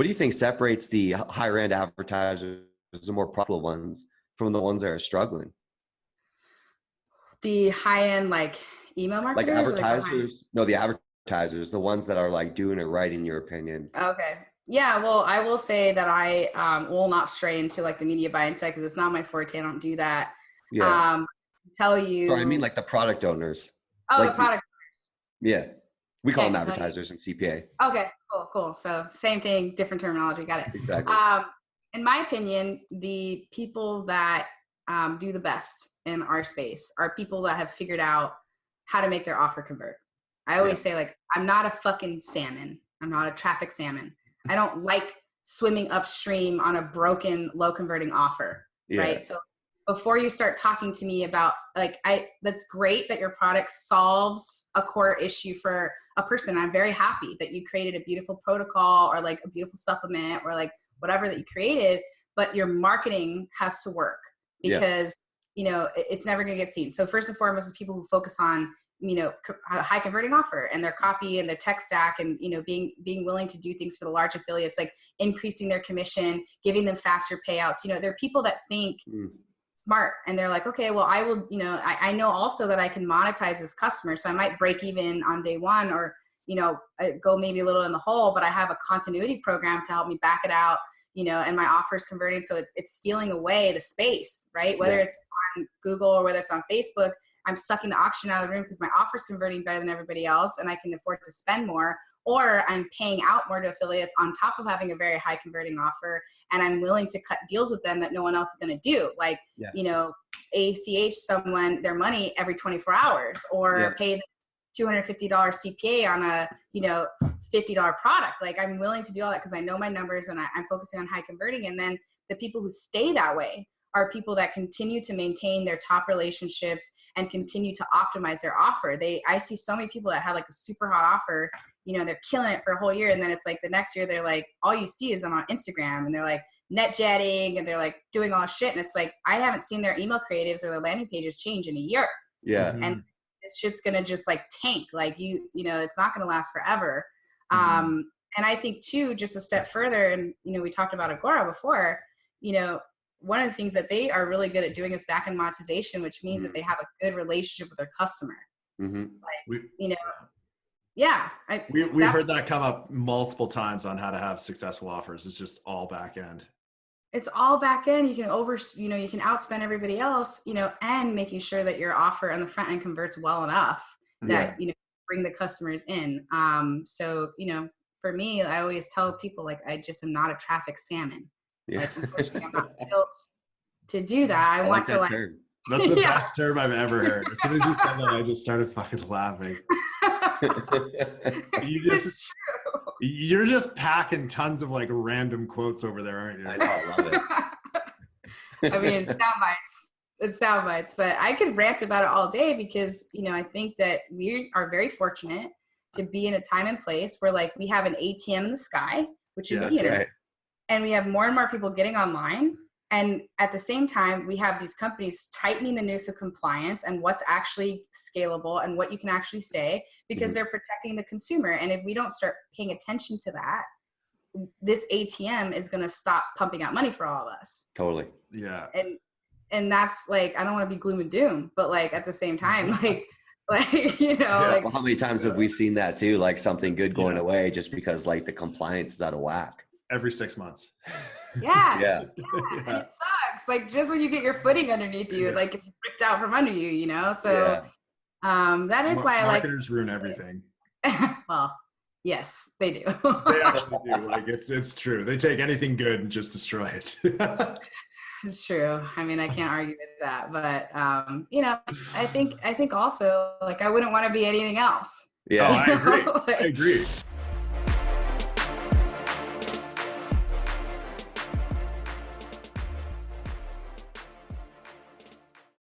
What do you think separates the higher end advertisers, the more profitable ones, from the ones that are struggling? The high end, like email Like marketers, or like the high. advertisers? No, the advertisers, the ones that are like doing it right, in your opinion. Okay. Yeah. Well, I will say that I will not stray into like the media buying side because it's not my forte. I don't do that. Yeah. Um, tell Sorry, I mean you. like the product owners. Oh, the Like, product. yeah, we call Okay. them Tell you. advertisers and CPA. Okay. Cool. Cool. So same thing, different terminology. Got it. Exactly. Um, in my opinion, the people that do the best in our space are people that have figured out how to make their offer convert. I Yeah. always say, like, I'm not a fucking salmon. I'm not a traffic salmon. I don't like swimming upstream on a broken, low converting offer, Yeah. right? So before you start talking to me about like, that's great that your product solves a core issue for a person. I'm very happy that you created a beautiful protocol or like a beautiful supplement or like whatever that you created, but your marketing has to work because, it's never going to get seen. So first and foremost, people who focus on, a high converting offer and their copy and their tech stack and, being willing to do things for the large affiliates, like increasing their commission, giving them faster payouts. There are people that think smart and they're like, okay, well, I will, I know also that I can monetize this customer. So I might break even on day one or, go maybe a little in the hole, but I have a continuity program to help me back it out, and my offer is converting. So it's stealing away the space, right? Whether it's on Google or whether it's on Facebook, I'm sucking the oxygen out of the room because my offer is converting better than everybody else and I can afford to spend more, or I'm paying out more to affiliates on top of having a very high converting offer. And I'm willing to cut deals with them that no one else is going to do. Like, ACH someone their money every 24 hours or pay the $250 CPA on a, $50 product. Like, I'm willing to do all that because I know my numbers and I'm focusing on high converting. And then the people who stay that way are people that continue to maintain their top relationships and continue to optimize their offer. I see so many people that had like a super hot offer, they're killing it for a whole year. And then it's like the next year, they're like, all you see is them on Instagram and they're like net jetting and they're like doing all shit. And it's like, I haven't seen their email creatives or their landing pages change in a year. Yeah. And this shit's going to just like tank. Like it's not going to last forever. And I think too, just a step further, and, we talked about Agora before, one of the things that they are really good at doing is back-end monetization, which means that they have a good relationship with their customer. Like, we've heard that come up multiple times on how to have successful offers. It's just all back end. It's all back end. You can you can outspend everybody else, and making sure that your offer on the front end converts well enough that, bring the customers in. So, for me, I always tell people, like, I just am not a traffic salmon. Yeah. Like, unfortunately, I'm not built to do that. I want like that term. That's the best term I've ever heard. As soon as you said that, I just started fucking laughing. You're just packing tons of like random quotes over there, aren't you? I know, I love it. I mean, it's sound bites, but I could rant about it all day because, I think that we are very fortunate to be in a time and place where like we have an ATM in the sky, which is the internet. Right. And we have more and more people getting online. And at the same time, we have these companies tightening the noose of compliance and what's actually scalable and what you can actually say because they're protecting the consumer. And if we don't start paying attention to that, this ATM is going to stop pumping out money for all of us. Totally. Yeah. And that's like, I don't want to be gloom and doom, but like at the same time, like, well, how many times have we seen that too? Like something good going away just because like the compliance is out of whack. Every 6 months. Yeah. And it sucks. Like just when you get your footing underneath you, like it's ripped out from under you, So that is why I like marketers ruin everything. Well, yes, they do. They actually do. Like it's true. They take anything good and just destroy it. It's true. I mean, I can't argue with that, but I think also like I wouldn't want to be anything else. Yeah, I agree. I agree.